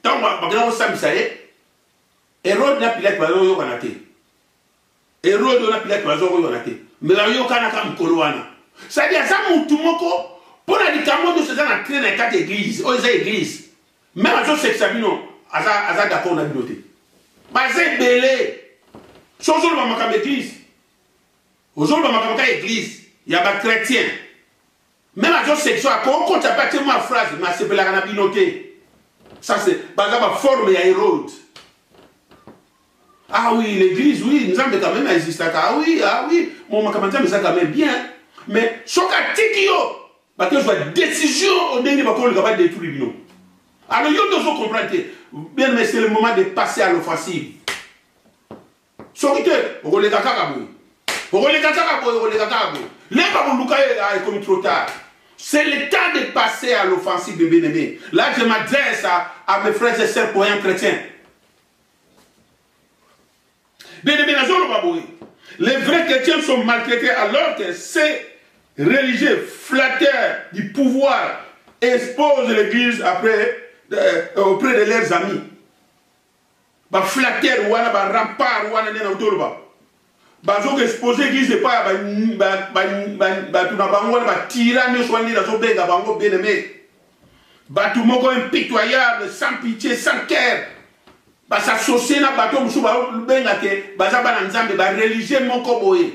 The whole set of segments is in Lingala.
tant que ça ça est Hérode n'a Pilate va yo kanate Hérode n'a Pilate va yo kanate mais yo kana kam koloana ça dit ça mutu moko pour la likambo de ces gens entrés dans quatre églises aux églises même à ce que ça non aza d'accord na biloté bah c'est belé sozo ba makam église ozo ba makam église il y a pas chrétien même à ce section à quoi on pas tellement phrase mais c'est belé na biloté ça c'est bah ça va former à Hérode. Ah oui, l'église, oui, nous avons quand même existé. Ah oui, mon macamatin, mais ça quand même bien. Mais, ce qu'a dit, parce que je vois décision au dernier moment qu'on va détruire le bino. Alors, il y a deux autres comprendre. Bien, mais c'est le moment de passer à l'offensive. Sortez, on relève à Kakabou. On relève à Kakabou, on relève à Kakabou. Les Baboulouka est comme trop tard. C'est le temps de passer à l'offensive de bien-aimé. Là, je m'adresse à mes frères et sœurs croyants chrétiens. Les vrais chrétiens sont maltraités alors que ces religieux flatteurs du pouvoir exposent l'église auprès de leurs amis. Ba flatter wana ba rempart wana nena utoloba. Ba zo exposer l'église pas ba tuna bango ba tyrannie soigner la zo benga bango bien-aimé. Ba tout moko impitoyable, sans pitié, sans cœur. Bah ça s'associer na bateau musu ba benga ke baza bana nzambe ba religieux moko boye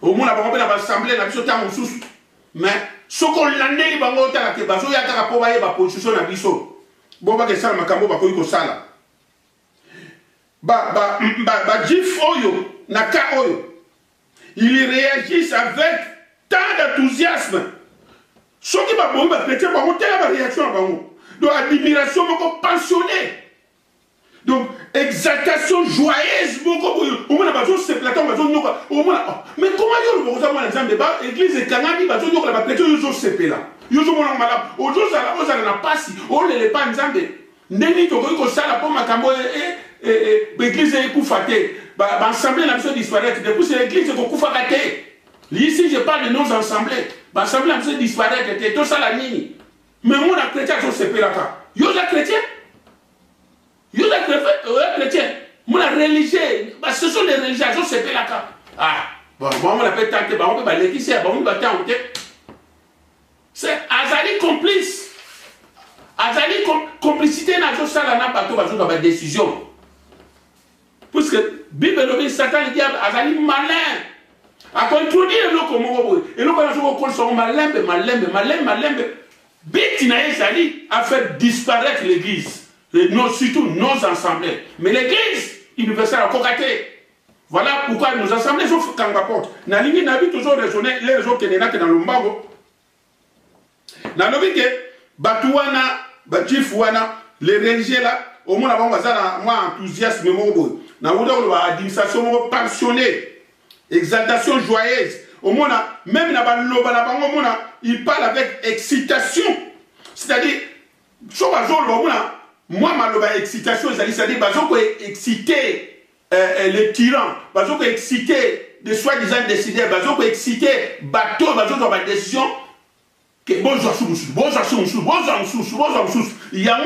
au monde ba na ba assemblée na biso ta mususu mais soko landeli bango ta ke bazo ya ka po ba ye ba position na biso bo ba ke sala makambo ba ko sala ba jif oyo na ka oyo ils réagissent avec tant d'enthousiasme soki ba bo ba chrétien ba ko tela ba réaction ba ngo donc admiration moko passionné. Donc, exaltation joyeuse, mais comment l'église est canadienne, la chrétien, là. L'église est couffatée, l'assemblée n'a pas disparaître. Depuis, c'est l'église qui est couffatée. Ici, je parle de nos assemblées. L'assemblée n'a pas disparaître, tout ça la ligne. Mais moi, la chrétien, je sais pas là. Yo, la chrétien. Yo la chrétien, moi la religieux, ce sont les religieux, je sais pas là. Ah, bon, on l'appelle tante, on peut l'église, on va tenter. C'est Azali complice. Azali complicité n'a pas ça là, pas tout, dans la décision. Puisque Bible le Satan le diable, Azali malin. À contredire le comment et le comment sont malin. Bitina Azali a fait disparaître l'église. Non, surtout nos assemblées. Mais l'église universelle a cocaté. Voilà pourquoi nos assemblées sont quand rapporte. Na ligne n'a toujours raisonné les raisons qui n'ont dans le mbago. Na lobike batuana, batifouana, les religieux là, au moins avant moi enthousiasme mobo. Na ouda ba administration passionnée, exaltation joyeuse. Au moins même na ba loba na bango mona, il parle avec excitation. C'est-à-dire moi, ma excitation, c'est-à-dire que exciter les tyrans, que exciter des soi-disant décideurs, que exciter bateau, dans ma décision, que il y a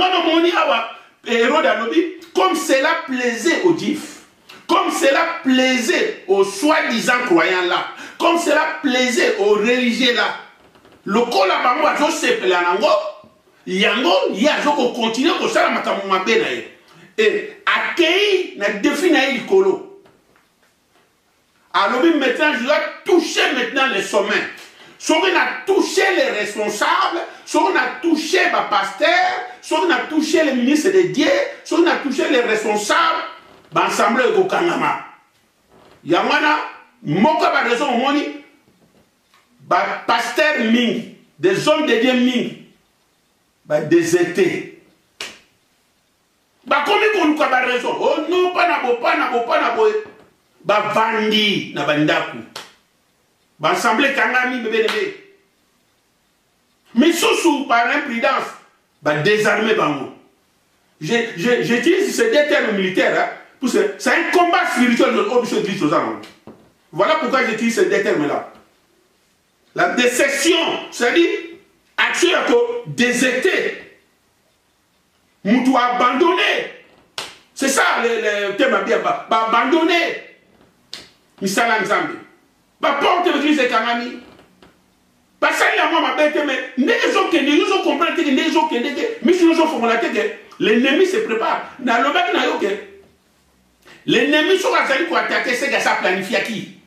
comme cela plaisait aux Juifs, comme cela plaisait aux soi-disant croyants là, comme cela plaisait aux religieux là, le col à bango, yango yazoko continuer ko sala makambo mabe na ye et accueilli na défi na ikolo alors maintenant je dois toucher maintenant les sommets si on a touché les responsables si on a touché les pasteurs si on a touché les ministres de Dieu si on a touché les responsables l'assemblée ko kangama yamana moko ba raison moni ba pasteur mingi des hommes de Dieu mingi bah déserté. Bah combien qu'on nous a raison? Oh non, pas na bo. Bah vandi na bandaku. Bah assemblée kangami bébé. Mais sous par imprudence, bah désarmer bango. J'utilise ces deux termes militaires hein, pour c'est un combat spirituel de l'objet de l'Église. Voilà pourquoi j'utilise ces deux termes là. La déception, c'est-à-dire action déserté. Moutou abandonné. C'est ça le thème bien. Abandonné. Misala Nzambe. Porte l'église de Kanami. Parce que là, moi, ma bête, mais les gens qui comprennent que les gens qui l'ennemi se prépare. Dans le bac, l'ennemi sont allés pour attaquer ces gars, ça planifie qui.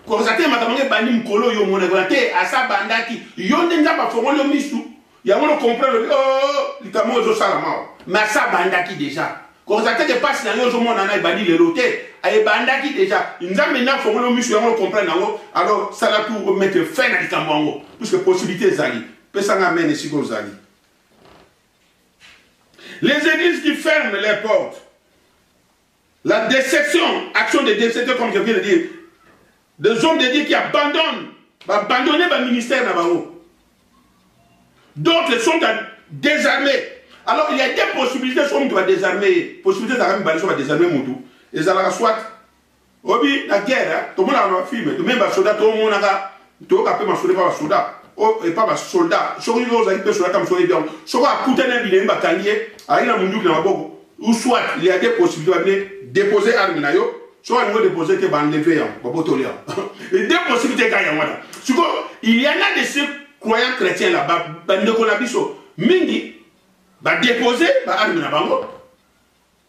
Quand vous avez madame Bani Mkolo, yo mon église, à sa bandaki, yo n'a pas formé le misou. Il y a un comprendre, oh, littéralement, aux salama. Mais à sa bandaki déjà. Quand vous avez passé dans le monde, on a bani le loté, à bandaki déjà. Nous avons maintenant formé le misou, on comprend, alors ça l'a tout mettre fin à l'Itambango. Puisque possibilité zali. Pesanga mène ici aux zali. Les églises qui ferment les portes. La déception, action de déception, comme je viens de dire. Des hommes de Dieu qui abandonnent le ministère là-bas. D'autres sont désarmés. Alors il y a des possibilités sur on désarmer. Possibilités de désarmer Moutou. Et ça va soit. Obi, la guerre, tout le monde a un film. Tout le monde a un soldat, tout le monde a un soldat. Et pas un soldat. Si vous avez un soldat comme ça, si vous avez un billet, ou soit il y a des possibilités de déposer armes. Soit on va déposer que enlever des possibilités il y en a de ces croyants chrétiens là-bas, Mingi va déposer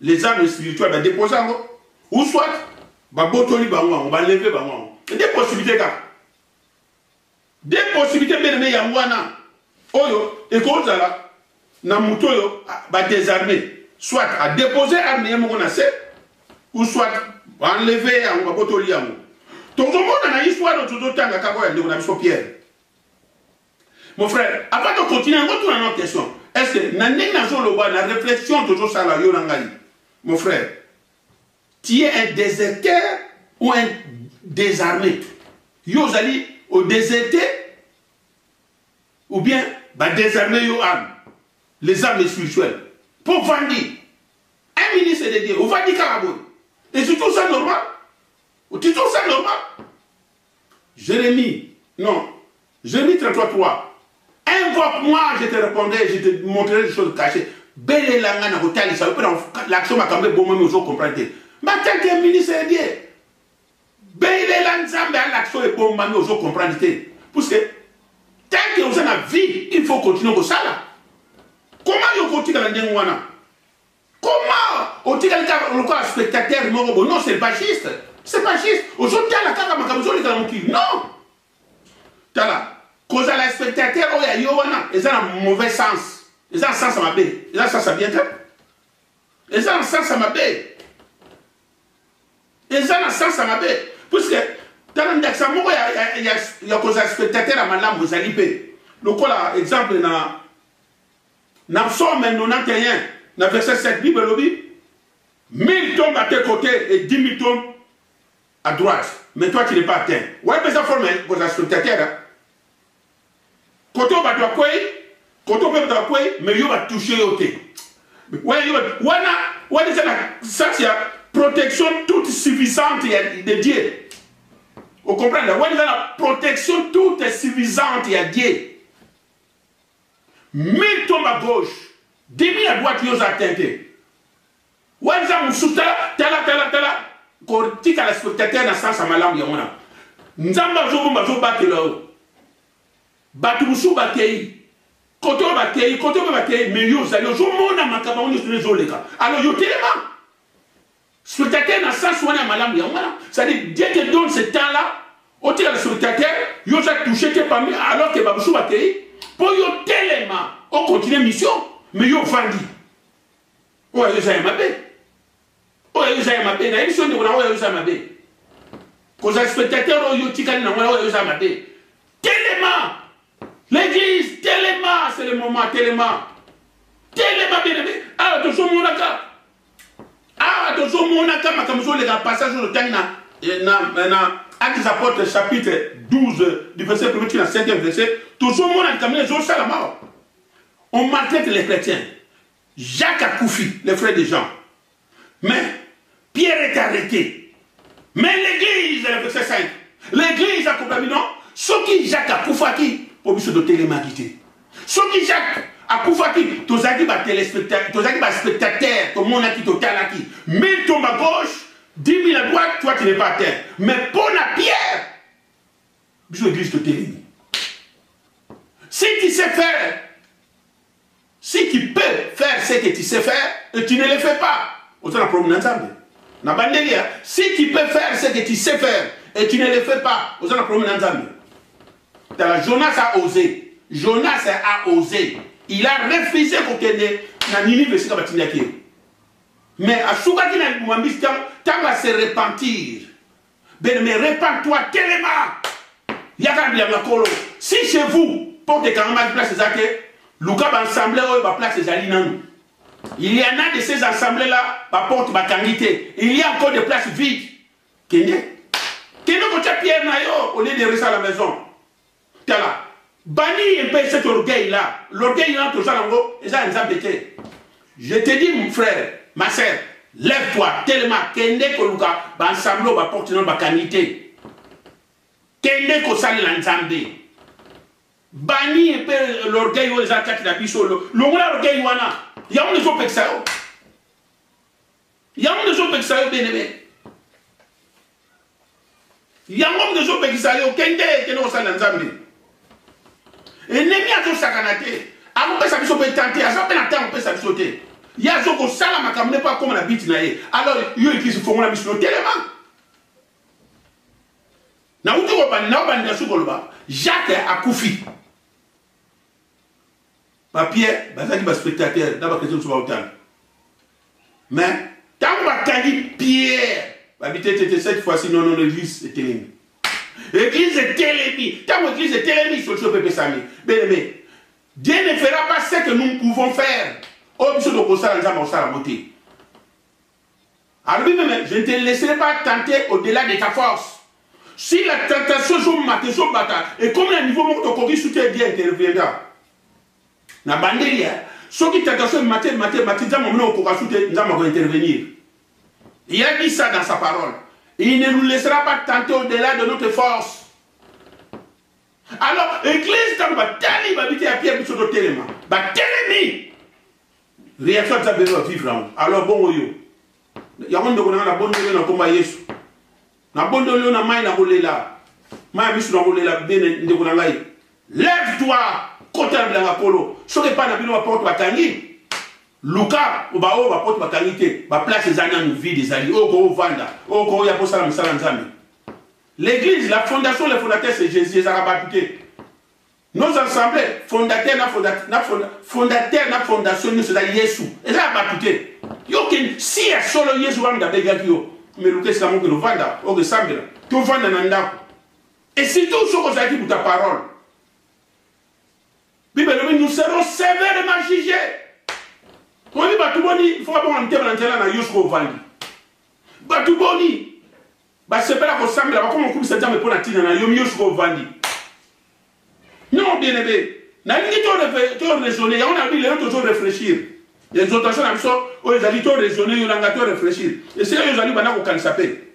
les armes spirituelles, va déposer ou soit on va enlever des possibilités. Des possibilités bien aimées Yangwana. Oyo, et comme ça là, Namutoyo va désarmer, soit à déposer armes ou soit enlever un botoli à moi. Tout le monde a une histoire de tout le temps à Pierre. Mon frère, avant de continuer, on retourne à notre question. Est-ce que la réflexion toujours ça là, mon frère, tu es un déserteur ou un désarmé? Yo allez au déserté ou bien désarmer yo armes, les armes spirituelles. Pour vendre un ministre de Dieu, on va dire Carabou. Et c'est tout ça normal. C'est tout ça normal. Jérémie 33:3. Invoque-moi, je te répondrai, je te montrerai des choses cachées. Belle langana hôtel, ça veut dire l'action m'a cambré bon même aux autres comprendre. Mais tant que ministre de Dieu, belle l'ensemble à l'action est bon même aux autres comprendre. Parce que tant que vous en avez vie, il faut continuer comme ça là. Comment vous continuez à l'endroit là? Comment on dit que le spectateur non, c'est pas juste. C'est pas juste. Aujourd'hui, la carte non. Tala. Cause à la spectateur, oh, il y a un mauvais sens. Ils ont un sens à ma baie. Ils ont un sens à bien faire. Ils ont un sens à ma baie. Ils ont un sens à ma baie. Puisque, dans l'indexation, il y a cause à spectateur à ma lame, vous allez payer. Donc, voilà, exemple, dans Psaume 91, dans verset 7, Bible, 1000 tombes à tes côtés et 10 000 tombes à droite. Mais toi, tu n'es pas atteint. Ouais, mais ça forme cause à spectateur. Quand on va te quoi, mais il va toucher au thé. Ouais, ça c'est la protection toute suffisante de Dieu. Vous comprenez? Ouais, la protection toute suffisante de Dieu. 1000 tombes à gauche, 10 000 à droite, ils ont atteint. Ouais, ça me soutient, tala. Quand tu as la spectateur dans le sens à ma langue, Nzamba zo battre là-haut. Batumusu bakei, koto bakei, mais yo zali, yo mona makaba on est sur les gars. Alors yo tellement. Spectateur dans sens où on a malam yamana. C'est-à-dire Dieu te donne ce temps-là, au tir le spectateur, yo a touché tes parmi alors que babusu bakei, pour yo tellement, on continue mission, mais yo vandi. Ouais yo zay mabé. Ouais yo zay mabé, na émission de on a yo zay mabé. Cause le spectateur yo tikali na on yo zay mabé. Tellement. L'église, tellement, c'est le moment, tellement, bien aimé. Ah, tu sommes mon accord. Ah, tu sommes mon accord, mais comme je l'ai passage sur le temps, Actes des Apôtres, chapitre 12, du verset 1er au 5e verset, tout le monde a caminé les autres à la mort. On maltraite les chrétiens. Jacques a couffé, les frères des gens. Mais Pierre est arrêté. Mais l'église, le verset 5, l'église a coupé, non? Ce qui Jacques a couffé, pour se doter les magités. Ce qui Jacques Akoufaki, tozaki ba téléspectateur, tozaki ba spectateur, tout le monde qui total qui. 1000 tombent à gauche, 10 000 à droite, toi tu n'es pas à terre. Mais pour la pierre, bisous église de télémi. Si tu sais faire, si tu peux faire ce que tu sais faire, et tu ne le fais pas, autant la problème ensemble. Si tu peux faire ce que tu sais faire, et tu ne le fais pas, autant la problème ensemble. Jonas a osé. Jonas a osé. Il a refusé qu'on ait un université comme Tinaki. Mais à Soukaki n'a pas mis tant à se repentir. Mais repens-toi tellement. Si chez vous, pour que quand même place des Lucas va assembler va place des alignants. Il y en a de ces assemblées là, ma porte ma qualité. Il y a encore des places vides. Kende quand tu as Pierre Nayo au lieu de rester à la maison. T'as là. Banni un peu cet orgueil-là. L'orgueil-là, tout ça, et ça, nous a bêté. Je te dis, mon frère, ma soeur, lève-toi tellement. Kende Koluka, ensemble, va porter notre qualité. Kende Kosali l'ensemble. Banni un peu l'orgueil, les attaques de la bichole. L'orgueil, wana. Il y a un des autres pexayo. Il y a un des autres pexayo, bien aimé. Il y a un des autres pexayo. Kende Kosali l'ensemble. Et l'ennemi a tout sakanaté. On peut s'habiller tenter, on peut s'habiller. Il y a des gens qui ne pas comme la bite. Alors, il y a des gens qui font la mission tellement. Jacques a Koufi. Papier, il va spectateur, dans la question sur autant. Mais, quand on va candider Pierre, cette fois-ci, non, l'église est télémie. L'église est télémie. Quand l'église est télémie, sur le peuple Sami. Bien aimé, Dieu ne fera pas ce que nous pouvons faire. Oh, monsieur de Kossala, nous avons la beauté. Alors, je ne te laisserai pas tenter au-delà de ta force. Si la tentation est bata, et comme le niveau de Kogi soutient Dieu interviendra. Na banderia, ceux qui tentation nous allons intervenir. Il a dit ça dans sa parole. Il ne nous laissera pas tenter au-delà de notre force. Alors, l'église, quand Batali va habiter à Pierre, sur le téléma. Batali, réaction de sa bébé va vivre. Alors, bon, yo. Il y a un monde qui a bonne nouvelle dans le combat Yesu. Na bonne nouvelle dans le combat là. Ma mission dans le combat là. Lève-toi, côté de la polo. Ce n'est pas la porte Batangi. Luka, va porte Batangi. Va place les années vie des alliés. Oh, Vanda. Oh, il y a pour ça, l'église, la fondation, le fondateur, c'est Jésus, les Arabes. Nos assemblées, fondateurs, la fondation, c'est Jésus. Et là, si il y a solo Jésus, mais le c'est l'amour que nous vendons, au Sambela, tu vends un anda. Et si tout ce que tu pour ta parole, nous serons sévèrement jugés. On dit, il faut avoir un thème dans Jésus au Vandi. Batuboni. C'est pas la chose que comme on coupe cette dame pour la tine, on a eu mieux sur Vandi. Non, bien aimé. On a raisonné, on a dit les autres toujours réfléchir. Les autres personnes, ils ont dit raisonner, ils ont réfléchir. Et c'est là qu'ils ont dit qu'on can s'appeler.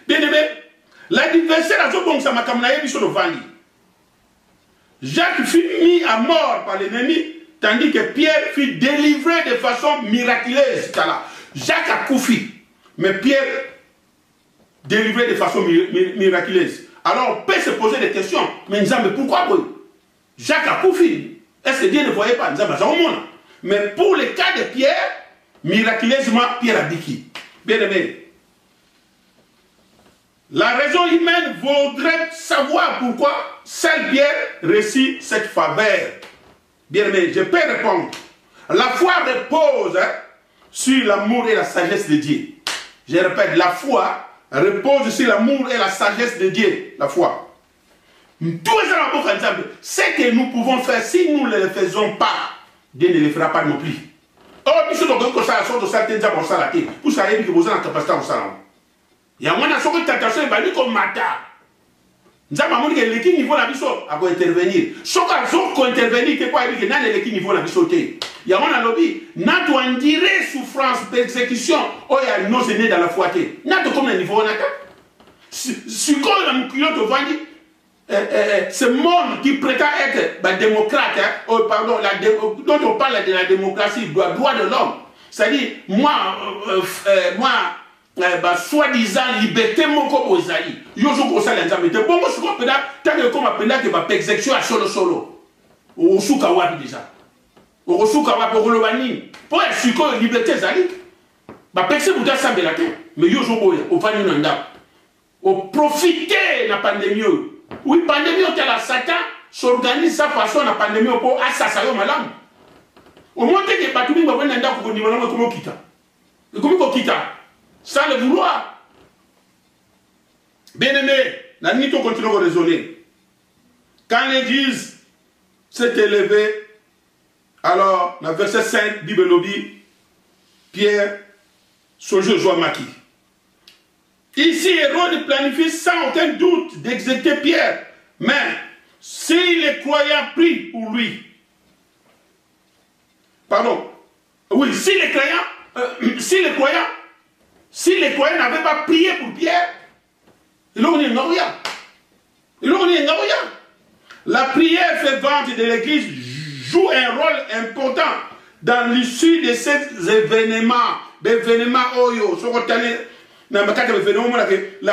Bien aimé, l'adversaire a dit bon, ça m'a kamnaï sur le Vandi. Jacques fut mis à mort par l'ennemi, tandis que Pierre fut délivré de façon miraculeuse. Jacques a Koufi, mais Pierre délivré de façon miraculeuse. Alors on peut se poser des questions. Mais pourquoi Jacques a Koufi? Est-ce que Dieu ne voyait pas? Mais pour le cas de Pierre, miraculeusement, Pierre a dit qui? Bien aimé. La raison humaine voudrait savoir pourquoi seul Pierre réussit cette faveur. Bien aimé, je peux répondre. La foi repose sur l'amour et la sagesse de Dieu. Je répète, la foi repose sur l'amour et la sagesse de Dieu, la foi. Ce que nous pouvons faire, si nous ne le faisons pas, Dieu ne le fera pas non plus. Oh, mais si nous ça, pour ça, il vous avez la capacité de faire. Il y a une tentation, il va dire comme Mata. Nous avons dit que l'équipe niveau la biso a intervenir. Ce qu'on a intervenir, c'est quoi? Il y a l'équipe niveau la biso. Il y a un lobby. N'a pas dire souffrance, persécution. Oh, il y a nos aînés dans la foi. N'a pas comme le niveau on a. Si quand on a un culotte au vendu, ce monde qui prétend être démocrate, hein, pardon, dont on parle de la démocratie, droit de l'homme, c'est-à-dire, soi-disant liberté, mon corps Ozaï, yo je conseille l'ensemble. Bon, moi, je comprends, tant que comme appelé que ma exécution à solo. Au Soukawa déjà. Au Soukawa pour le Wani. Pour être sûr que liberté, Zali. Ma personne vous a samedi la tête. Mais yo je boye, au Fani Nanda. Au profiter de la pandémie. Oui, pandémie, on la Satan s'organise sa façon la pandémie pour assassiner malade. Au moins, que pas tout le monde va venir pour dire comment quitter. Comment quitter? Sans le vouloir. Bien aimé, la nuit, on continue à raisonner. Quand l'église s'est élevée, alors, dans le verset 5, Bible lobby, Pierre, son Joshua Maki. Ici, Hérode planifie sans aucun doute d'exécuter Pierre. Mais, si les croyants prient pour lui, pardon, oui, si les croyants n'avaient pas prié pour Pierre, ils n'ont rien. La prière fervente de l'église joue un rôle important dans l'issue de ces événements. La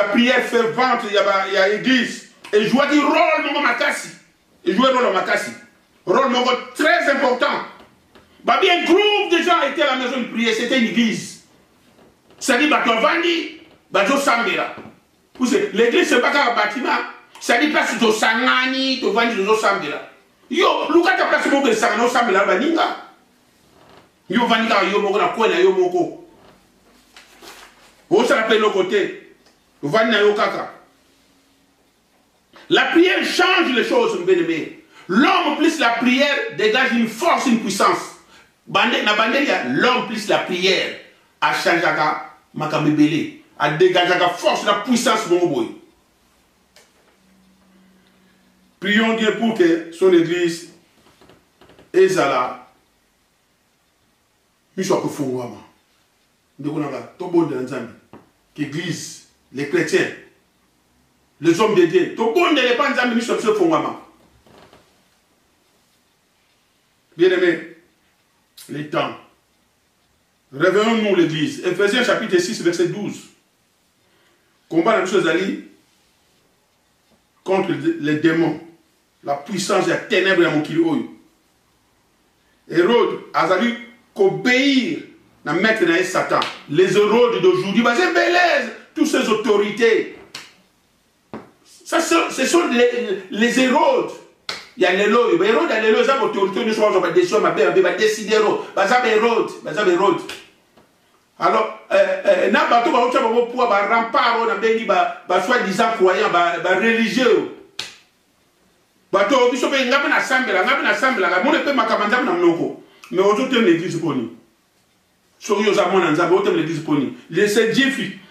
prière fervente, il y a l'église. Et joue un rôle très important. Bien, un groupe de gens étaient à la maison de prière, c'était une église. C'est-à-dire, l'église, ce n'est pas qu'un bâtiment. C'est-à-dire, place de Sangani, de Vandi, de Sambela. Yo, Luka, ta place de Sangano, Sambela, Baninga. Yo, Vanda, yo, Moko, na Kwena, yo, Moko. Vous se rappelez nos côtés. Vanda, yo, Kaka. La prière change les choses, mon bien-aimé. L'homme plus la prière dégage une force, une puissance. L'homme plus la prière a changé ma bébé, a dégagé la force, la puissance de mon boy. Prions Dieu pour que son église Ezala nous soit que fondement. Nous avons tout bon de l'ensemble. L'église, les chrétiens, les hommes de Dieu, tout bon de l'ensemble nous sommes ce fondement. Bien-aimés, les temps. Réveillons-nous l'église. Ephésiens chapitre 6, verset 12. Combat la chose Ali contre les démons. La puissance et la ténèbre à mon kilo. Hérode a fallu qu'obéir à maître de Satan. Les Hérodes d'aujourd'hui, c'est belaise, toutes ces autorités. Ça, ce sont les Hérodes. Il y a les lois. Les Hérodes, il y a les lois, les autorités, nous sommes décidés, Hérode. Alors, na bato ba ucha ba pour ba rempart na bengi ba soi-disant croyants ba religieux. Bato biso be ngabe na sambela la mon pe makamanda na mnoko. Mais aujourd'hui l'église poni. So yo za mona nzambe otem l'église poni. Les ces dieux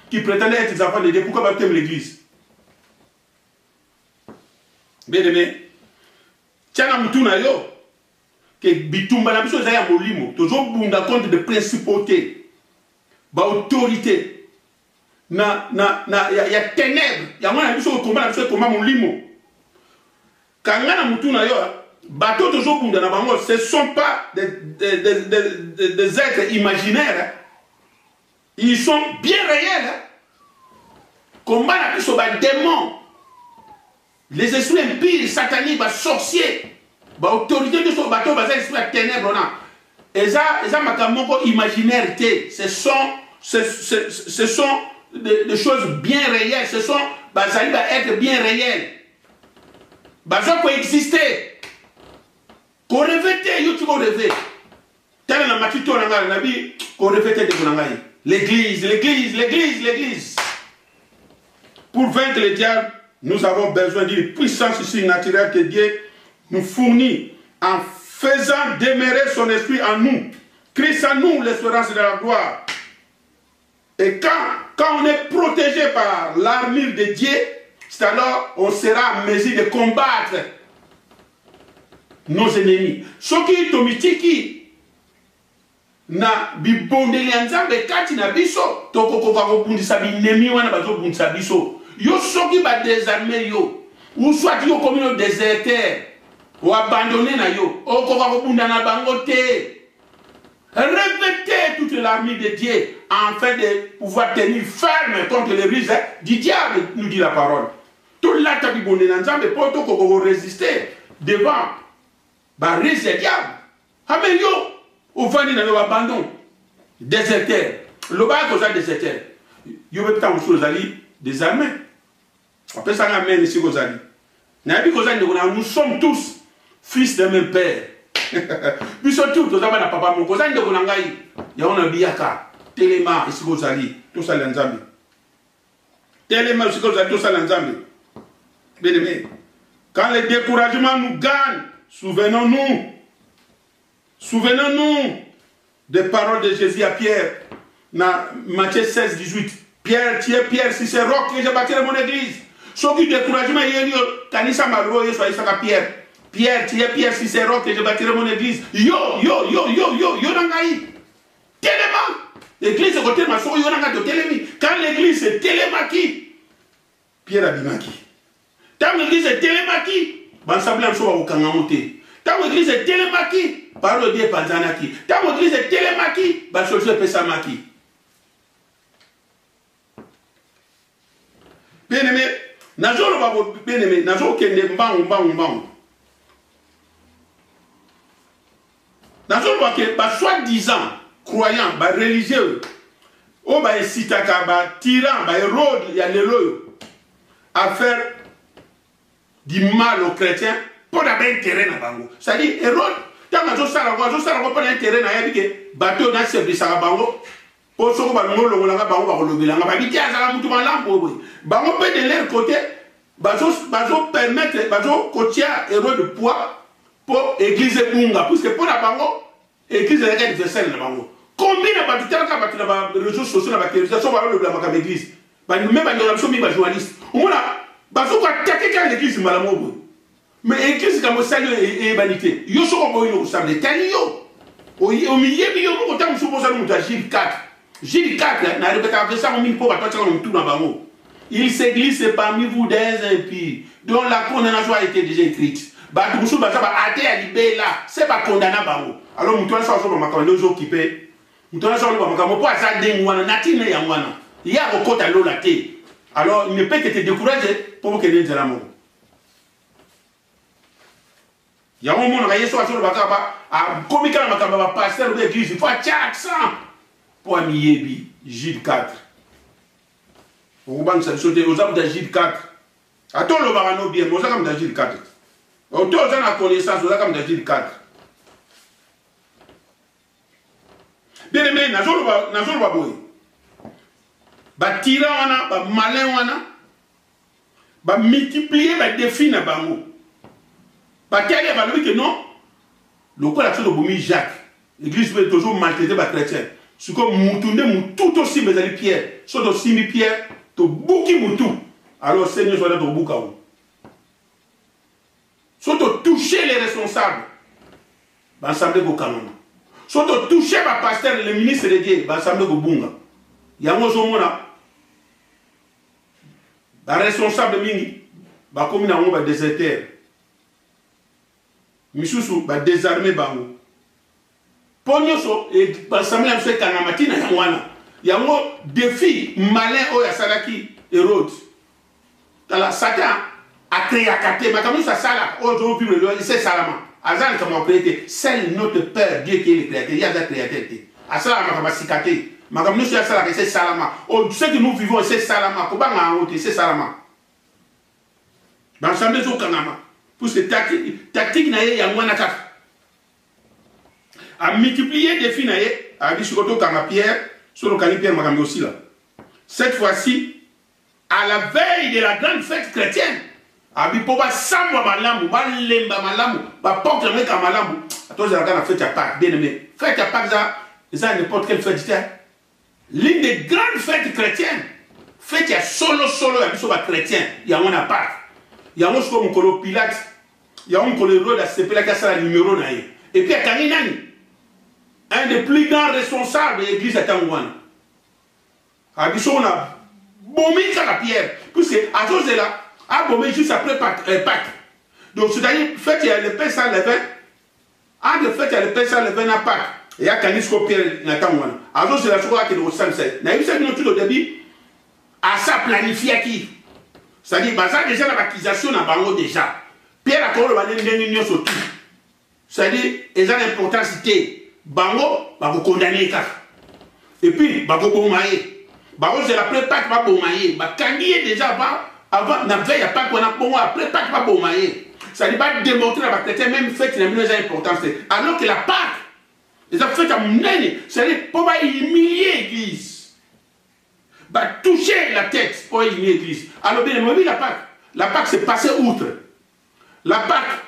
qui prétendaient être des enfants de Dieu, pourquoi ba otem l'église? Bien aimé. Tiana mutuna yo que bitumba na biso za ya molimo, toujours bunda compte de principauté. Ba autorité na ya ténèbres ya mwana biso combat na biso combat molimo kangana mutu na yo bateau toujours bunda na bango ce sont pas des êtres imaginaires, ils sont bien réels. Combat na biso ba démons, les esprits impurs sataniques, ba sorciers, ba autorité de ce bateau ba esprit de ténèbres na eza makamoko imaginaire te, ce sont des choses bien réelles, ce sont être bien réels. Ça peut exister. Qu'on revêtait, you to revêt. Tel la matito nanga nabi, qu'on revêtait de Konangaï. L'église. Pour vaincre le diable, nous avons besoin d'une puissance surnaturelle que Dieu nous fournit en faisant demeurer son esprit en nous. Christ en nous, l'espérance de la gloire. Et quand on est protégé par l'armure de Dieu, c'est alors on sera en mesure de combattre nos ennemis. Ce qui est tomitiki, na bibondeli anzambe kati na biso, toko koka kobundisa binemi wana bazo bundisa biso. Yo soki ba désarmer yo. ou soit yo comme déserteur ou abandonné na yo o ko ko bunda na bango te. Revêtez toute l'armée de Dieu afin de pouvoir tenir ferme contre les ruses du diable, nous dit la parole. Tout l'acte du bon ensemble pour tout qu'on résister devant la ruse du diable. Amen yo, au fond de l'abandon, déserteur. Le bas cause déserteur. Yo peut être aux alliés des armées. Après ça, amen ici aux alliés. Nous sommes tous fils d'un même père. Puis surtout, nous avons papa mon cousin de Konangaï. Il y a un biaka, Téléma, ici aux alliés, tout ça l'ensemble. Téléma, ici aux alliés, tout ça l'ensemble. Bien aimé, quand le découragement nous gagne, souvenons-nous des paroles de Jésus à Pierre, dans Matthieu 16, 18. Pierre, tu es Pierre, si c'est roc que je bâtirai mon église. Sauf que le découragement, il y a eu, Kanissa Marro, il y a Pierre. Pierre, tu es Pierre, si c'est roc que je bâtirai mon église. Yo, nangaï. Téléma. L'église est côté de ma soeur, yo nangaï de Télémi. Quand l'église est Télémaki, Pierre Abimaki. Quand l'église est Télémaki, Bansabla Nsoba au Kangamote. Quand l'église est Télémaki, Parodier Panzanaki. Quand l'église est Télémaki, Bansoshe Pesamaki. Bien aimé, Nazoro Babo, bien aimé, Nazoro Kende Mbang. Nazoro Babo, soi-disant, croyant, religieux, oh, Sitaka, tyran, Hérode, il y a l'héros, à faire du mal aux chrétiens pour avoir intérêt dans Bango. C'est-à-dire, Hérode, quand on a pas d'intérêt dans le bateau, dans ce Bango, pour ce qu'on va nous le Bango peut de leur côté, permettre, coacher Hérode de poids pour l'église Bunga, puisque pour la Bango, l'église est universelle dans Bango. Combien de réseaux sociaux dans la télévision sont dans l'église? Même les journalistes. On a attaqué l'église Malambo. Mais l'église comme ça est vanité. Yo so ko boino samedi taniyo. Au milieu bio ko tam so bosa mu Gilles 4. Gilles 4 na répéta ça on pour pas tout dans bango. Il se glisse parmi vous des impies dont la condamnation a été déjà écrite. Ba tout so ba até à libé là, c'est pas condamné bango. Alors mu toi ça so ba makalo zo occupé. Mu toi ça ba makamo po asa dengwana natine ya ngwana. Il y a au côté l'eau la té. Alors il ne peut que te décourager pour que ne dira mot. Il y a un moment où il y a un comité de pasteur de l'église, il faut chaque sang pour amier Gilles 4. Au banc de sauter aux hommes de Gilles 4. À tout le barano bien, aux hommes de Gilles 4. Au tout le la connaissance, aux hommes de Gilles 4. Bien aimé, Nazolo Baboui. Ba tyran, ba malin, ba multiplier, ba défi na bango. Parce qu'il y a que non, le coup de Boumi Jacques, l'église peut toujours maltraiter les chrétiens. C'est comme Moutounde, tout aussi, mais les pierres, soit aussi mes pierres, to bouki moutou. Alors, Seigneur, soit là, to boukaou. Soit de toucher les responsables, l'assemblée de Kanama. Soit de toucher le pasteur, le ministre de Dieu, l'assemblée de Bunga. Il y a un moment là, le responsable de Mingi, comme il y a un déserteur. Misusu ba désarmer bango. Ponyoso et basamela mse kanamati na yangwana. Yango défi malin o ya salaki Hérode. Tala Satan a créé à kate makamu sa sala o jo pi le c'est salama. Azan comme prêter seul notre père Dieu qui est le créateur, il y a des créateurs. Asala makama sikate. Makamu sa sala c'est salama. O ce que nous vivons c'est salama. Ko banga ngote c'est salama. Basamela zo kanama. Pour cette tactique naïe ya mwana kaka a multiplié des filles naïe a dit sur le Pierre sur le cani Pierre makambi aussi là. Cette fois-ci à la veille de la grande fête chrétienne a dit pour ba samba malamu ba lemba malamu ba porte le mec à malamu attends j'ai la fête à Pâques bien aimé fête à Pâques ça n'importe quelle fête l'une des grandes fêtes chrétiennes fête ya solo ya biso ba chrétien ya mwana Pâques ya mo so mo kolo Pilate. Il y a un colère à ce pays qui a le numéro. Et puis, il y a un des plus grands responsables de l'église à Tangouane. À Bissou, on a bombé la pierre. Puisque, à cause de là, abomé juste après Pâques. Donc, c'est-à-dire, fait, il y a le pain sans levain. En fait, il y a le pain sans levain à Pâques. Il y a Canisco Pierre Natangwana. Alors, c'est la chose qui est au sein de ça. N'a eu ça tout au début, à ça planifié qui. C'est-à-dire, ça déjà la baptisation dans Bango déjà. Pierre a commencé à dire l'union sur tout. C'est-à-dire, ils ont l'importance de Bango, va vous condamner. Et puis, va vous bombayer. Bango, c'est la prépa qui va bombayer. Quand il est déjà avant, la veille, il n'y a pas qu'on a bon, après, pas qui va bombayer. Ça ne va pas démontrer la chrétien, même fait qu'il a mis l'importance. Alors que la Pâque, ils ont fait à mon nez, c'est-à-dire pour humilier l'église. Va toucher la tête pour humilier l'église. Alors, bien, mais la Pâque, c'est passé outre. La Pâque,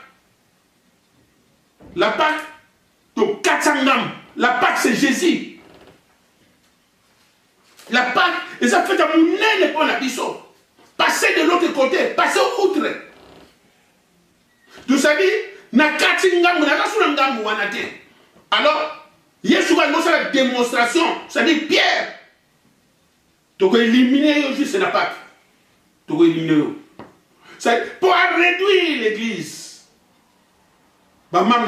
donc 400 grammes. La Pâque, c'est Jésus. La Pâque, ils ont fait à mon nez pour la biseau. Passer de l'autre côté, passer outre. Vous savez, na 400 grammes, na 400 grammes, alors, il y a souvent la démonstration, c'est-à-dire Pierre. Tu peux éliminer juste la Pâque. Tu peux éliminer. Pour réduire l'église. Maman,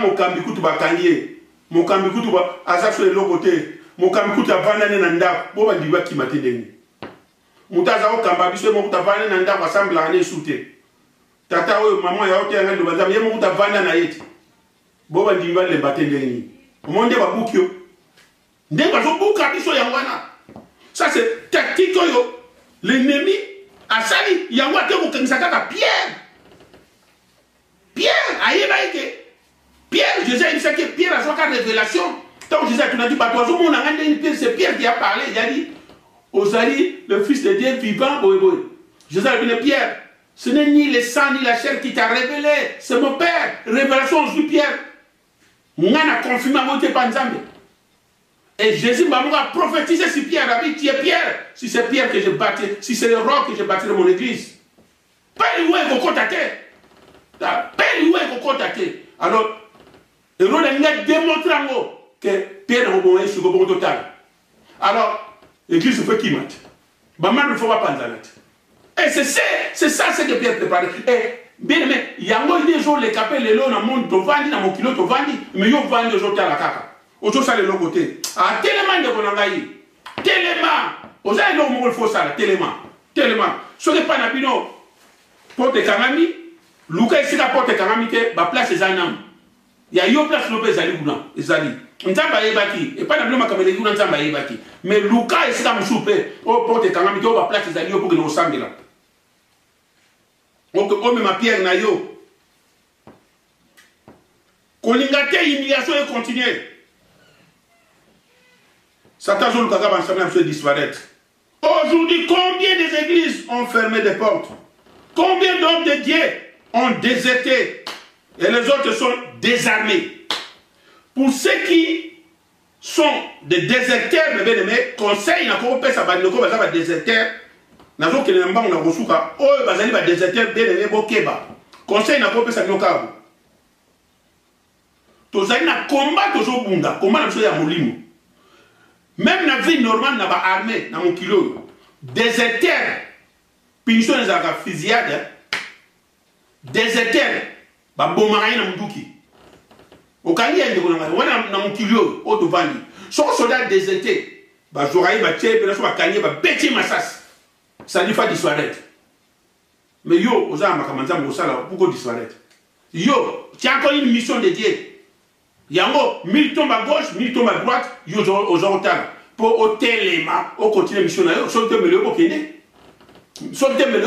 mon cambicout va gagner. Mon cambicout va assassiner de l'autre côté. Mon cambicout va vendre nanda. Bon, va dire qui m'a dit. Moutaza au cambabiso, mon tavane nanda va sembler à aller souter. Tata, maman, ya ote ngalo bazam, ye mon tavana na yeti. Bon, va dire les bâtés de au monde va boukio. Ndé va zo bouka biso yangwana. Ça c'est tactique yo. L'ennemi a sali yangwa te ko kensaka ka Pierre. Pierre, Pierre, Jésus a dit que Pierre a fait une révélation. Donc Jésus a dit, c'est Pierre qui a parlé. Il a dit, Osali, le Fils de Dieu vivant, Jésus a dit, Pierre, ce n'est ni le sang ni la chair qui t'a révélé, c'est mon Père. Révélation sur Pierre. On a confirmé à monter Panzambe. Et Jésus m'a prophétisé sur Pierre. Il a dit, tu es Pierre. Si c'est Pierre que je bâtis, si c'est le roc que je bâtirai mon église. Pas où il faut contacter. Alors, Hérode a démontré que Pierre n'a pas sur le total. Alors, l'église fait qui m'a dit. Maman ne faut pas penser. Et c'est ça ce que Pierre préparait. Et bien aimé, il y a des jours les capels, les lots dans le monde, dans mon kilo, mais ils vendent les autres à la caca. Aujourd'hui, ça, de l'autre côté. Ah, tellement de Bonangaï. Tellement. Vous avez le mot, il faut ça, tellement. Ce n'est pas Nabino. Pour des Kanami. Luka ici la porte calamité, ba place les anam. Il y a une place lopé zali guna, zali. Nzamba yebaki, et pas na blema kamele guna nzamba yebaki. Mais Luka ici la msoupe, au porte calamité, au ba place les zali pour que nous sambela. Donc au même Pierre na yo. Kolingate humiliation et continuer. Satan zone kaka ensemble se disparaître. Aujourd'hui, combien des églises ont fermé des portes? Combien d'hommes de Dieu ont déserté et les autres sont désarmés? Pour ceux qui sont des déserteurs, mes bien-aimés, conseil n'a pas fait ça, va déserteur. N'a pas fait ça, on a reçu ça. Oh, va déserteur, bien-aimé, bokeba. Conseil n'a pas fait ça, tous les combat toujours bunda, combat n'a pas fait même dans la vie normale, dans l'armée, dans mon kilo, déserteur, punition des fusillades, déserteur, ba bomaraï na mduki. Okali yende kuna wana na mukilio o tovandi. Soko soldat déserté, ba joraï ba tché pe na so ba kanye ba beti masas. Ça lui fait disparaître. Mais yo, oza makamanza mosala pourquoi disparaître? Yo, tu as encore une mission de Dieu. Yango, 1000 tombes à gauche, 1000 tombes à droite, yo aux autres pour au téléma, au continuer mission na yo, so te mele ko kende. So te mele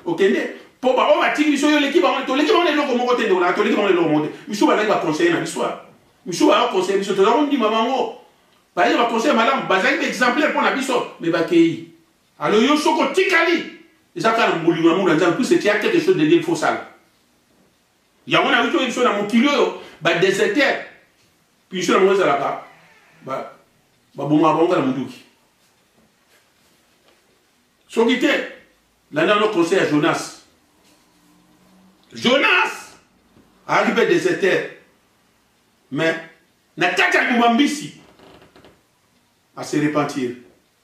ko kende. Pour on va tirer sur l'équipe on est là comme côté de la l'équipe on est là monter monsieur va conseiller na l'histoire monsieur va conseiller monsieur on dit maman ba il va conseiller madame bazali exemplaire pour la biso mais ba kei alors yo soko tikali ça quand mbulima mu dans plus c'est quelque chose de dire faut ça ya on a vu une chose dans mon kilo ba déserteur puis sur moi ça là ba boma bonga na munduki sokite là dans le conseil à Jonas arrivé déserteur, mais n'a qu'à Mouambisi à se repentir.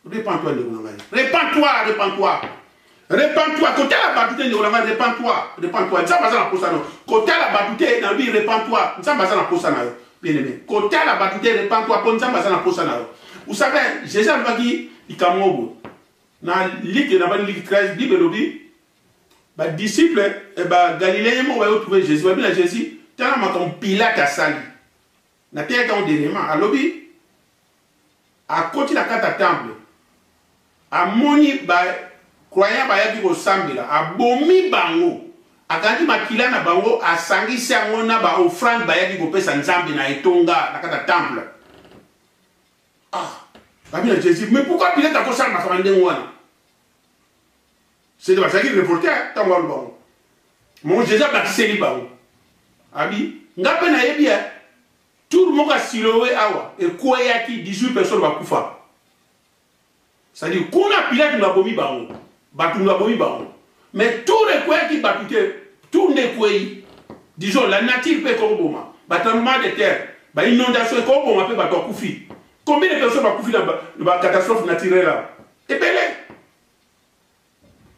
Répands-toi de mon avis. Répands-toi. Répands-toi. Côté la batute, répands-toi. Répands-toi. Ça va dans la posa. Côté la batute, dans lui, répands-toi. Ça va dans la posa. Bien aimé. Côté la batute, répands-toi. Ça va dans la posa. Vous savez, Jésus a dit, il y a un dans la Ligue 13, Bible lobby, les disciples, Galiléens ont trouvé Jésus. Jésus, tu as un Pilate à Sali. Na terre quand on dérément, à lobby, à côté de la carte à temple, à moni, croyant qu'il y a sambila, à bomi bango, à gandi makila na bango, à sangi siangona ba offrande bayaki ko pesa nzambe na etonga na carte à temple. Ah, Jésus, mais pourquoi Pilate a fait ça na kamande ngwana? C'est de ça qu'il reportait tant le bango. Mon Jésus a baptisé les bango. Abi, ngape na yebia. Tout le monde a siloé awa et quoi y a qui 18 personnes va koufa. C'est-à-dire qu'on a Pilate n'a bomi baron, batu n'a bomi baron. Mais tout les quoi qui batute, tout les quoi, disons la nature peut comme boma, battement de terre, bah inondation comme boma peut battre koufi. Combien de personnes va koufi dans la catastrophe naturelle là? Et belé.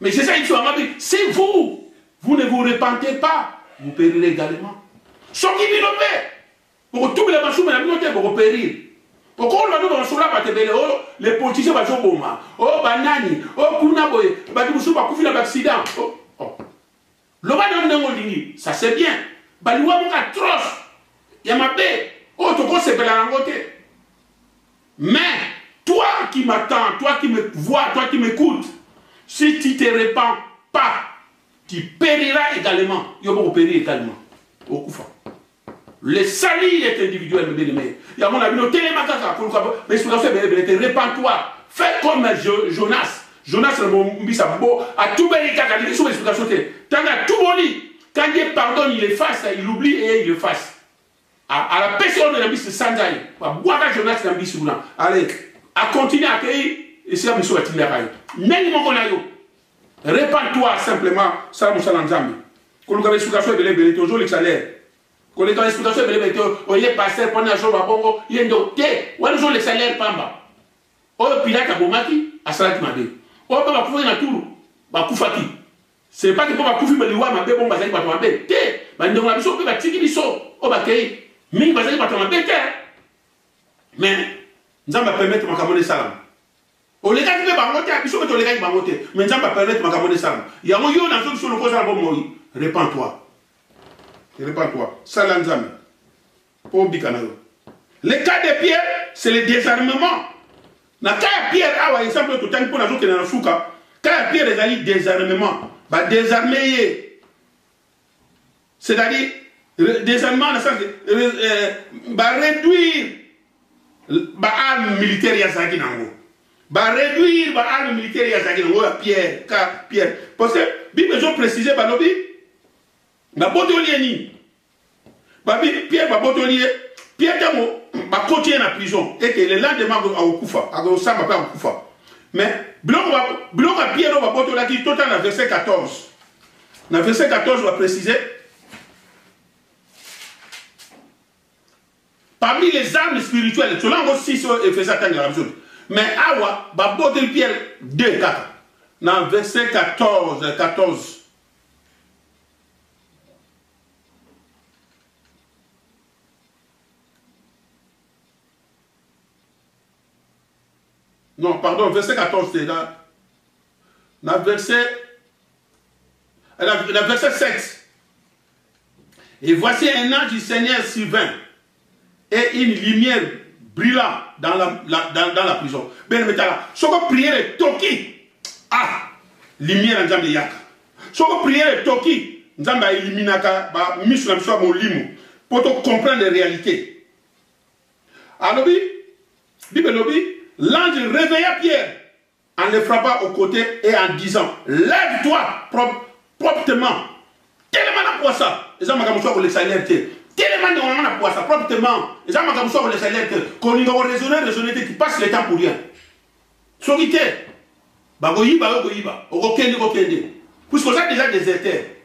Mais c'est ça il faut amabi. C'est vous ne vous repentez pas, vous périrez également. Sans qui vit le paix. Pour tout le monde, mais pour périr. Pourquoi on va nous sur la bataille? Oh, les politiciens vont jouer au boma. Oh, banani. Oh, kunaboye. Badiboussou va couper l'accident. Oh. Le bas ça c'est bien. Baliwa mon atroce. Yamabe. Oh, tu connais c'est la langote. Mais, toi qui m'attends, toi qui me vois, toi qui m'écoutes, si tu ne te répands pas, tu périras également. Tu vas périr également. Au Koufa. Le salut est individuel, mais il y a mon avis, le télémakaka, mais répands-toi. Fais comme Jonas. Jonas, c'est mon bisabo, a tout béni, quand il est sur l'explication. Tant à tout boni, quand Dieu pardonne, il efface, il oublie et il efface. À la personne de la bise Sandaï, à boire Jonas dans la bise. Allez, à continuer à accueillir, et c'est la mission à Tineraï. Même mon conayo, répands-toi simplement, ça nous a ensemble. Quand vous avez l'explication, vous avez toujours le salaire. Quand vous avez l'explication, vous avez passé pendant un jour, il y a un docteur, ou un jour le salaire pamba. Oh, Pilate a bomaki, à Salat Mabé. Oh, bah, vous pouvez tour, bah, Koufaki. C'est pas que pour Koufi, mais l'Iwa Mabé, bon, bah, ça va tomber. Té, bah, nous avons un petit biso, oh, bah, Kei, mais bah, ça va tomber. Mais, nous allons permettre de me salam. On les gars qui veulent bangoter, ils sont les gars qui bangoter. Mais nous allons permettre de me salam. Il y a un yo dans ce le cause à bon répands-toi. Répands-toi. Salam Zami. Pour Bikanayo. Le cas de Pierre, c'est le désarmement. Na kaya Pierre awa exemple tout temps pour la jour que dans le souka kaya Pierre les alliés désarmement bah désarmer c'est-à-dire désarmement dans le sens bah réduire bah arme militaire yazaki nango bah réduire bah arme militaire yazaki nango Pierre parce que Bible ont précisé bah lobi bah botolier ni bah Pierre bah botolier Pierre Damo va continuer la prison et que le lendemain à Okufa, à Osama pas Okufa. Mais Bloc Pierre va porter la qui total dans verset 14. Dans verset 14 on va préciser parmi les armes spirituelles, tu l'as aussi sur Ephésiens 4. Mais Awa va porter Pierre 2 4. Dans verset 14. Non, pardon, verset 14, c'est là. Dans verset 7. Et voici un ange du Seigneur survint et une lumière brillante dans la prison. Ben, mais là, ce que prière est toki. Ah, lumière en jambe yaka. Ce que prière est toki. Nzamba eliminaka, ba mislam soit mon limo. Pour comprendre les réalités. Alors, Bible lobby. L'ange réveilla Pierre en le frappant au côté et en disant lève-toi promptement. Tellement la poissa. Les gens m'ont pour les salaires. Tellement la poissa promptement. Les gens m'ont pour les salaires. Qu'on y va raisonner, qui passe le temps pour rien. Sorite. Bagoyiba. Okende. Puisque ça déjà déserté.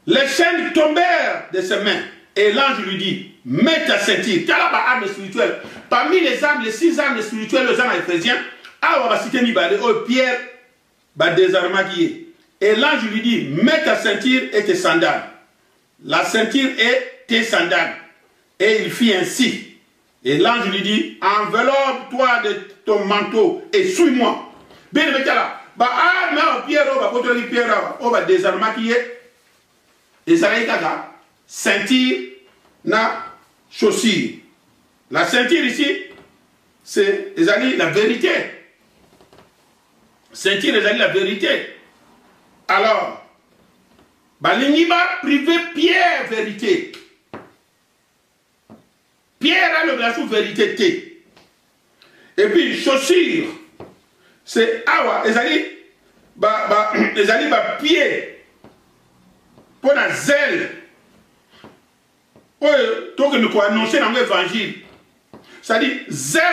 Les chaînes tombèrent de ses mains. Et l'ange lui dit, mets ta ceinture. Tu as là arme spirituelle. Parmi les armes, les 6 armes spirituelles, les armes éphésiens, on va citer Pierre bah désarmement qui est. Et l'ange lui dit, mets ta ceinture et tes sandales. La ceinture et tes sandales. Et il fit ainsi. Et l'ange lui dit, enveloppe-toi de ton manteau et suis-moi. Bien, mais là, bah, ah, mais Pierre, bah, pour te Pierre, oh, bah, désarmement qui est. Et ça va être ceinture, na chaussure. La ceinture ici, c'est la vérité. Ceinture, la vérité. Alors, Balingiba privé Pierre vérité. Pierre a le glaçon vérité. Et puis, chaussure, c'est awa, pied. Pour la zèle. Pour que nous annoncer dans l'évangile. C'est-à-dire, zèle,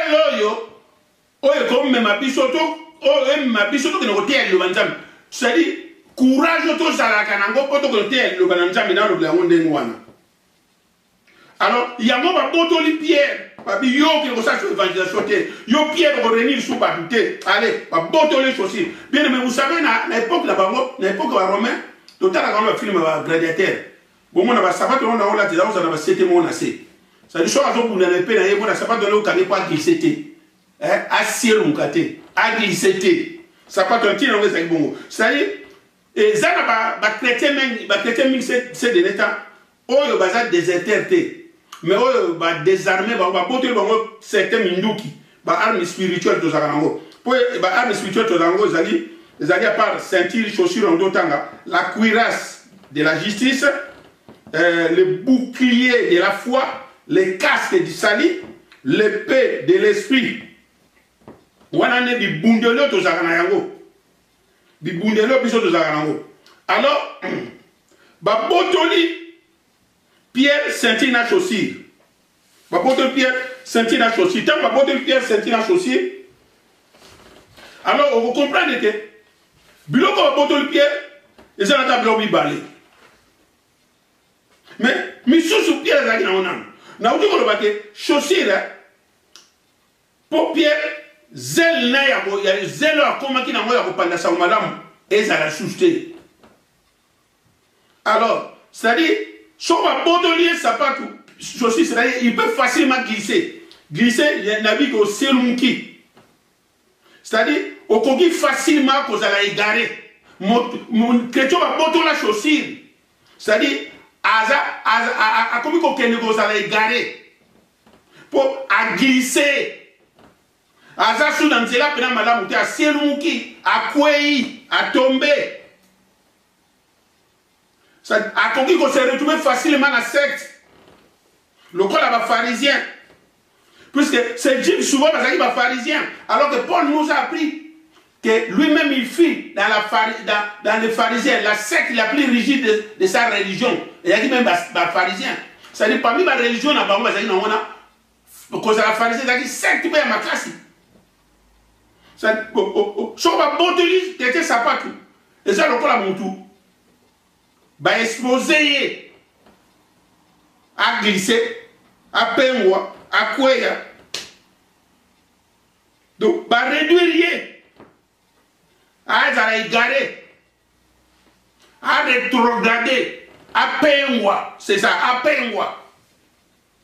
comme même ma bisoto, que nous retirons le banzam. C'est-à-dire, courage to zalakanango poto ko te lo bananzambe na lo bla wonde ngwana. Alors il y a mo ba poto li Pierre ba bi yo ki ko sa évangélisation te yo Pierre ko renir sous ba douter allez ba poto les aussi bien mais vous savez na époque la bango na époque ba romain total quand le film ba gladiateur bon on a ba sabato on a la teza on a ba c'était mon assez ça dit soit azo kuna pe na yebo na sabato le ka ne pas glisser a ciel on kate a glisser sabato un tino ngeza bongo ça dit et ça ba chrétien c'est de l'état oyo baza déserté mais oyo ba désarmé ba botel bango certains minduki ba arme spirituelle to zakanango po ba arme spirituelle to zango zali à part ceinture chaussure en dotanga la cuirasse de la justice le bouclier de la foi le casque du salut l'épée de l'esprit wana ne bi bundelo to zakanayango. Alors, Babotoli, Pierre, ceinture na chaussure. Babotoli, Pierre, ceinture na chaussure. Tant Babotoli, Pierre, ceinture na chaussure. Alors, vous comprenez que, Biloko Babotoli, Pierre, ils ont la table au balai. Mais, sous Pierre, ils ont na dit que chaussure, pour Pierre, zèle na ya zèle akoma ki na moya ko panda sa madame et ça la souster. Alors, c'est-à-dire son va bodolier sapatou chaussure, c'est-à-dire il peut facilement glisser. Glisser na bi ko selunki. C'est-à-dire au kogi facilement ko za la égarer. Mon chrétien va boto la chaussure. C'est-à-dire a comme ko kene ko za la égarer. Pour à glisser. Aza sous dans cela pena madame te a selunki a kwei a tomber ça a conquis qu'on se retrouve facilement dans la secte le corps là pharisien puisque c'est Dieu souvent parce qu'il va pharisien alors que Paul nous a appris que lui-même il fit dans les pharisiens la secte la plus rigide de sa religion et il a dit même pharisien ça dit parmi la religion na bango ça dit non on a cause la pharisien ça dit secte pas ma classe. Ça va botelis tete sapatou et ça le la montou va exposer à glisser à peindre à courir donc va réduire à égarer à rétrograder à peindre c'est ça à peindre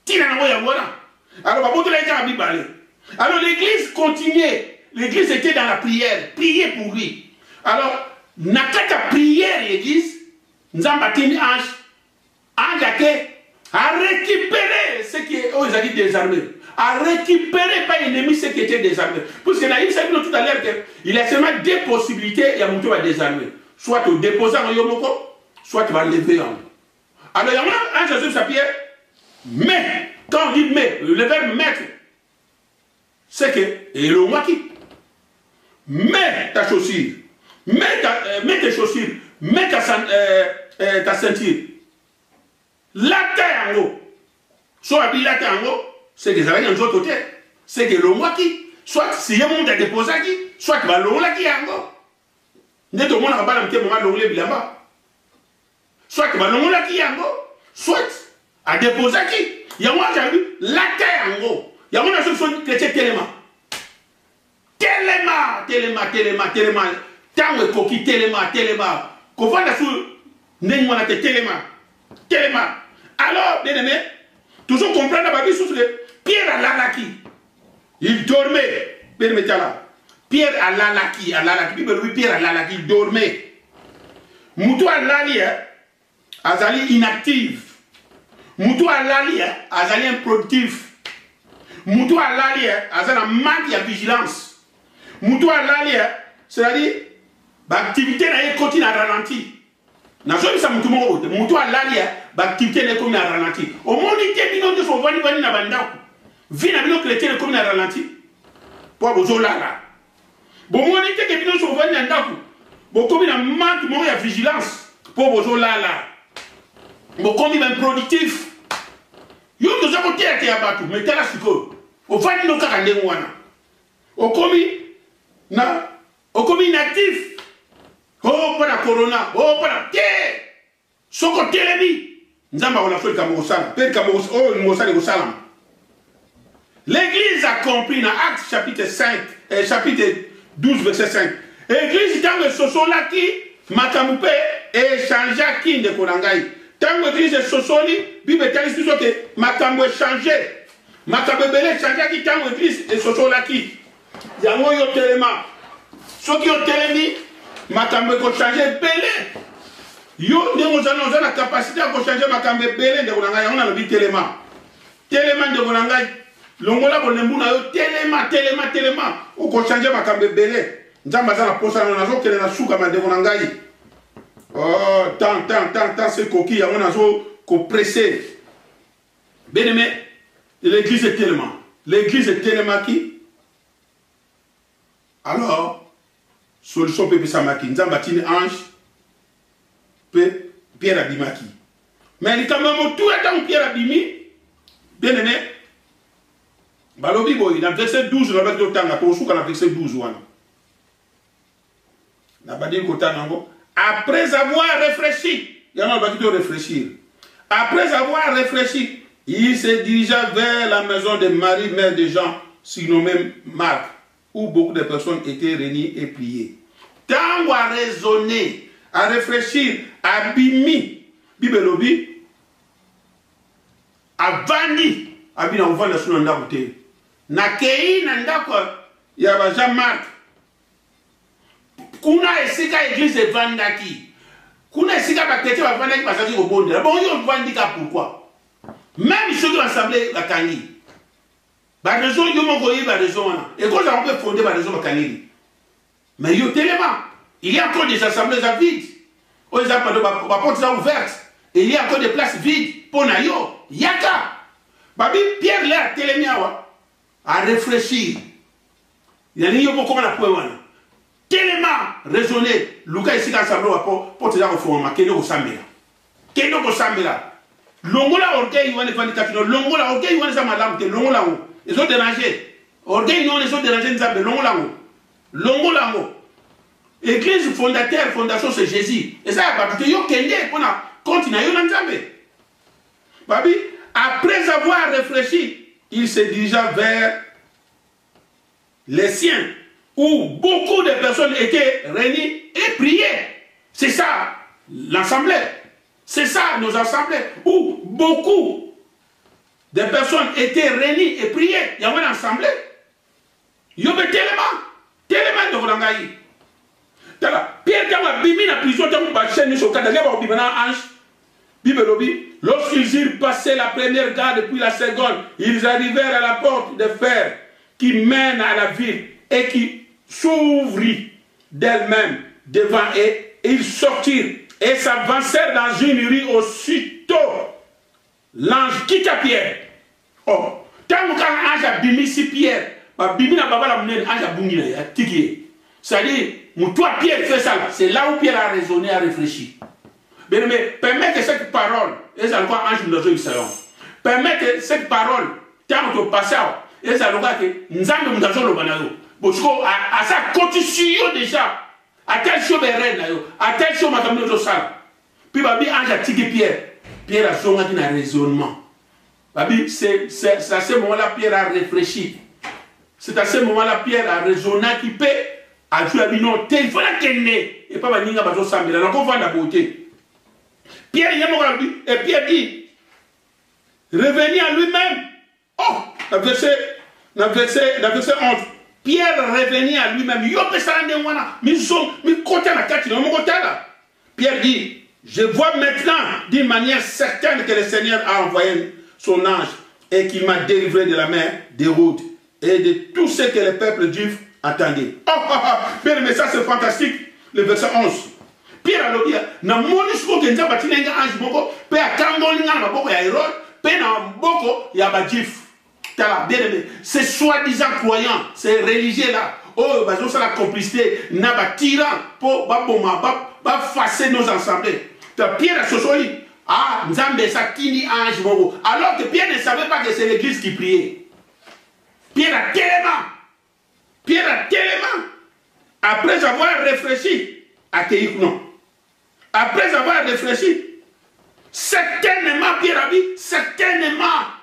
tira na ya voilà alors va botelis à bibalé alors l'église continuait. L'église était dans la prière, prier pour lui. Alors, nakata prière l'église, nous avons bâti ange a récupéré ce qui est, oh, ils ont dit désarmé, a récupéré par l'ennemi ce qui était désarmé. Parce que Naïm s'est dit tout à l'heure qu'il y a seulement deux possibilités, il y a mon tour à désarmer. Soit tu déposes en yomoko, soit tu vas lever en. Alors, il y a un Jésus s'appelle, mais, quand on dit mais, le verbe mettre, c'est que, et le moi qui mets ta chaussure, mets tes chaussures, mets ta ceinture. La taille en haut. Soit habillé la taille en haut, c'est que ça va y avoir un autre côté. C'est que le moi qui, soit si y a un monde à déposer qui, soit tu vas l'eau là qui est en haut. N'est tout le monde n'a pas le moment l'eau là-bas. Soit tu vas l'eau là qui est en haut, soit à déposer qui. Il y a moi qui a vu la taille en haut. Il y a moi qui a vu chrétien tellement. Tant que coquille téléma. Qu'on voit là-dessous, n'est-ce téléma. Alors, bien aimé, toujours comprendre la Bible sur ce que Pierre a l'alaki. Il dormait. Bien aimé, là. Pierre a l'alaki. Pierre a l'alaki. Il dormait. Moutou a l'ali, azali inactif. Moutou a l'ali, azali improductif. Moutou a l'ali, azali un manque de vigilance. Moutou a l'ali, c'est-à-dire, l'activité n'a continue à ralentir. N'a pas ça moutou a l'ali, l'activité n'a continue à ralentir. Au monde, il y a des gens qui sont venus à Bandakou. Vie n'a pas chrétien continue à ralentir. Pour vous là. Bon, monde, il y a des gens qui sont venus à Bandakou. Bon, comme il y a un manque de vigilance. Pour vous là. Bon, comme il est productif. Yo nous avons été à Batou, mais t'es là, c'est quoi? Au fond, nous avons été à Au commis inactif. Oh, pas la corona. Oh, pas la terre. Soko télébi. Nous avons la folie comme au salam. L'église a compris dans Actes chapitre 5, chapitre 12, verset 5. L'église dans le sosola qui makamoupe et changea qui de Korangai. Tant que l'église est sosoli, Bible est allée sur que makambo est changé. Makambo belé changé qui tant que l'église est sosola qui. Yango yo téléma. Ceux qui ont télémi, makambo est changé belé. Yo nous avons la capacité à changer makambo belé de Korangai. On a le téléma. Téléma de Korangai. Longola bolembuna yo téléma. Ou ko changer makambo belé. Nzamba za na posa na zo kele na suka ma de Korangai. Oh, tant, c'est coquille, on a pressé. Bien aimé, l'église est tellement qui. Alors, solution peut samaki, Nzambatine ange, Pierre Abimaki. Mais il y a quand même tout étant Pierre Abimi, bien aimé, Balobi boy, dans verset 12, on va dire autant, on a verset 12, on a dit qu'autant, après avoir réfléchi, il y en a qui doivent réfléchir. Après avoir réfléchi, il se dirigea vers la maison de Marie, mère de Jean, surnommé Marc, où beaucoup de personnes étaient réunies et priées. Tant à raisonner, à réfléchir, à bimi, bibelobi, à vandi, à bien on va le son en côté. Na kei nanda quoi, il y a Jean-Marc. Kuna esika église de Vandaki. Kuna esika bakete va Vandaki parce que au bon. Bon, yo Vandika pourquoi? Même ceux qui ont assemblé la Kani. Ba raison yo mon goyi ba raison. Et quand on peut fonder ba raison Kani. Mais yo tellement, il y a encore des assemblées à vide. Aux exemples de ma porte ouverte. Et il y a encore des places vides pour nayo. Yaka. Babi Pierre là télémiawa à réfléchir. Il y a yo beaucoup na point. Tellement raisonné, Lucas ici dans sa bloc pour te dire au fond, Keno ko Sambela. Longola orgueil, on est venu capino. Longola orgueil, on est à madame, Longola. Ils ont dérangé. Orgueil, non, ils ont dérangé, Longola. Église fondation, c'est Jésus. Et ça, parce que yo kende, on a continué, yo n'entendez. Babi, après avoir réfléchi, il se dirigea vers les siens, où beaucoup de personnes étaient réunies et priaient. C'est ça, l'assemblée. C'est ça, nos assemblées, où beaucoup de personnes étaient réunies et priaient. Il y a une assemblée. Il y a tellement de Volangaï. Pierre, quand a bimi la prison, quand on va chaîner sur le cadre, lorsqu'ils eurent passé la première garde puis la seconde, ils arrivèrent à la porte de fer qui mène à la ville et qui s'ouvrit d'elle-même devant eux. Ils sortirent et s'avancèrent dans une rue. Aussitôt, l'ange quitta Pierre. Oh, tant que l'ange a bimi si Pierre, bimi n'a pas la monnaie, l'ange a bimi la tiki. C'est-à-dire, toi Pierre fait ça, c'est là où Pierre a raisonné, a réfléchi. Mais permettez que cette parole, et c'est encore ange de Dieu, permettez que cette parole, tant que passé, et c'est encore que nous avons le banano. Parce qu'à sa condition déjà, à tel chose est reine, à tel chose ma caméra de salle. Puis babi ange a tigé Pierre. Pierre a son raisonnement. Babi, c'est à ce moment-là Pierre a réfléchi. C'est à ce moment-là Pierre a raisonné qui peut Ajoute la vie, non, il faut la kenner. Et pas Baninga Bazo Sambela, donc on va la beauté. Pierre Yamorabi, et Pierre dit, revenir à lui-même. Oh, le verset 11. Pierre revenir à lui-même. Pierre dit, je vois maintenant d'une manière certaine que le Seigneur a envoyé son ange et qu'il m'a délivré de la main d'Hérode et de tout ce que le peuple juif attendait. Bien, mais ça c'est fantastique. Le verset 11. Pierre a dit, na monisco que nzamba tinenga ange boko pe akangolinga na boko ya Hérode pe na boko ya ba juif. Ces soi-disant croyants, ces religieux là, oh, bah, ça la complicité, n'a pas tyran pour fasser nos assemblées. Pierre a sosoli, ah, Nzambe sa kini ange mogo. Alors que Pierre ne savait pas que c'est l'église qui priait. Pierre a tellement, après avoir réfléchi, accueilli non. Après avoir réfléchi, certainement, Pierre a dit, certainement.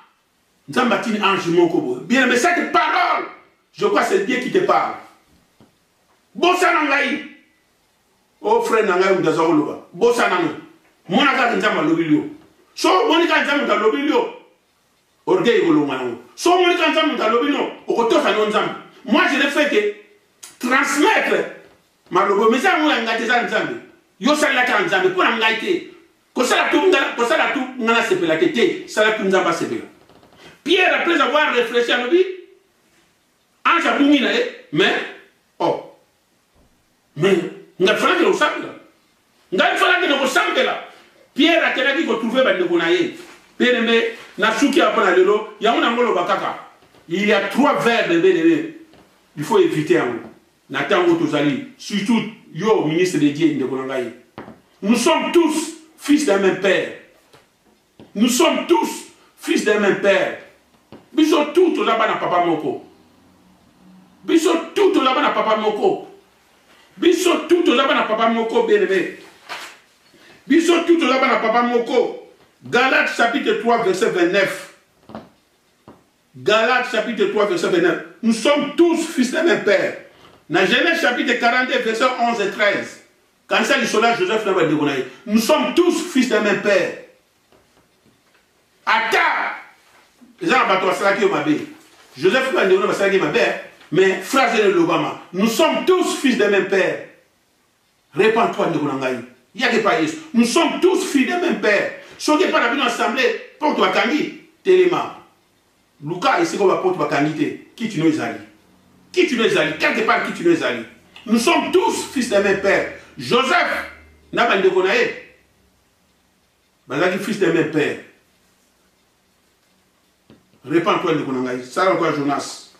Nzambatini ange moko. Bien, mais cette parole, je crois que c'est Dieu qui te parle. Bossa nangai. Oh frère nangai ou dazawoloba. Bossa nangai. Monaka nzamba lobilio. So monika nzamba lobilio. Orgueil golomano. So monika nzamba lobilio. Okotosa non nzamba. Moi je ne fais que transmettre ma lobo. Mais ça moi ngate za nzambe. Yo sala ka nzambe pour ngaite. Ko sala tu ngala sepela tete. Sala tu nzamba sepela. Pierre, après avoir réfléchi à nous dit, ange a boumi là, mais, oh, mais, il fallait que nous sachions là. Il fallait que nous sachions là. Pierre a dit qu'on trouvait dans le Gonaïe. Pierre, mais, Natsuki a pas l'élo, il y a un angolo bakaka. Il y a 3 vers de bébé. Il faut éviter un mot. Nathan Otozali, surtout, yo, ministre de Dieu de Gonaïe. Nous sommes tous fils d'un même père. Nous sommes tous fils d'un même père. Biso tout là-bas na papa moko. Biso tout là-bas na papa moko. Biso tout là-bas na papa moko bien aimé. Biso tout là-bas na papa moko. Galates chapitre 3 verset 29. Galates chapitre 3 verset 29. Nous sommes tous fils d'un même père. Dans Genèse chapitre 42 verset 11 et 13. Quand ça l'histoire Joseph n'a pas dit nous sommes tous fils d'un même père. Ata Joseph mais frère de l'Obama, nous sommes tous fils d'un même père. Répands-toi de Golangaï. Il n'y a que pas Yesu. Nous sommes tous fils d'un même père. Ce qui n'est pas la assemblée, porte-toi Kangi, Téléma. Lucas, ici qu'on va porter Kangi, qui tu nous allies. Qui tu nous allies, quelque part qui tu nous allies. Nous sommes tous fils d'un même père. Joseph, n'a pas de Gonaï. Fils d'un même père. Répands-toi de Konangaï. Ça encore Jonas.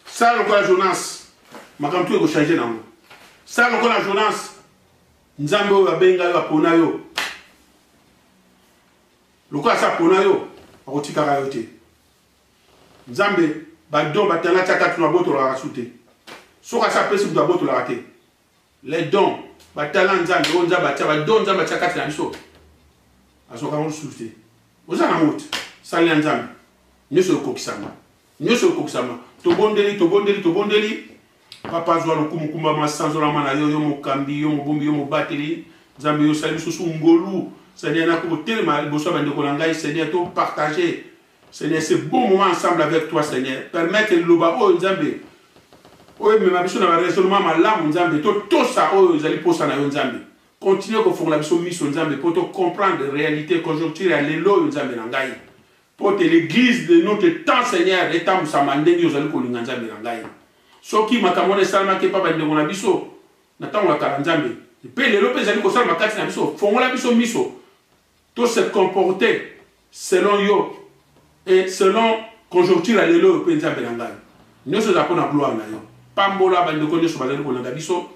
Ça encore Jonas. Ma quand tu es changer dans nous. Ça encore Jonas. Nzambo wa benga wa ponayo. Luka sa ponayo. Akotika kayote. Nzambe badon batanga tata tuna boto la rasute. Soka sa pesi buta boto la rate. Les dons batala nzambe onza batia badon nzambe tata tana biso. Asoka on soute. Ozana moto. Sali nzambe. Nous sommes kokisama. Nous sommes kokisama. Tobondeli. Papa zoa no kumukuma masanzo mana yo mokambi yo mobombi yo mobateli. Nzambe yo sali susu ngolu. Seigneur na ko telema boso bande ko ngai Seigneur to partager. Seigneur c'est bon moment ensemble avec toi Seigneur. Permettre le loba o Nzambe. O me ma biso na raisonnement malamu Nzambe to ça o zali posa na yo Nzambe. Continuez ko fonga biso miso Nzambe pour te comprendre la réalité conjoncturelle à l'élo Nzambe na ngai. Pour que l'église de notre temps, Seigneur, est en Samandé, nous allons kolinganza mirangai. Soki makamone salma ke papa ndeko na biso, natango la kalanzambe. Pe les lopes zali ko salma kati na biso, fongola biso miso. Tout se comporter selon yo et selon conjoncture à l'élo pe nzambe nangai. Nous sommes appelés à gloire na yo. Pambola bandeko nyo so bazali ko nanga biso,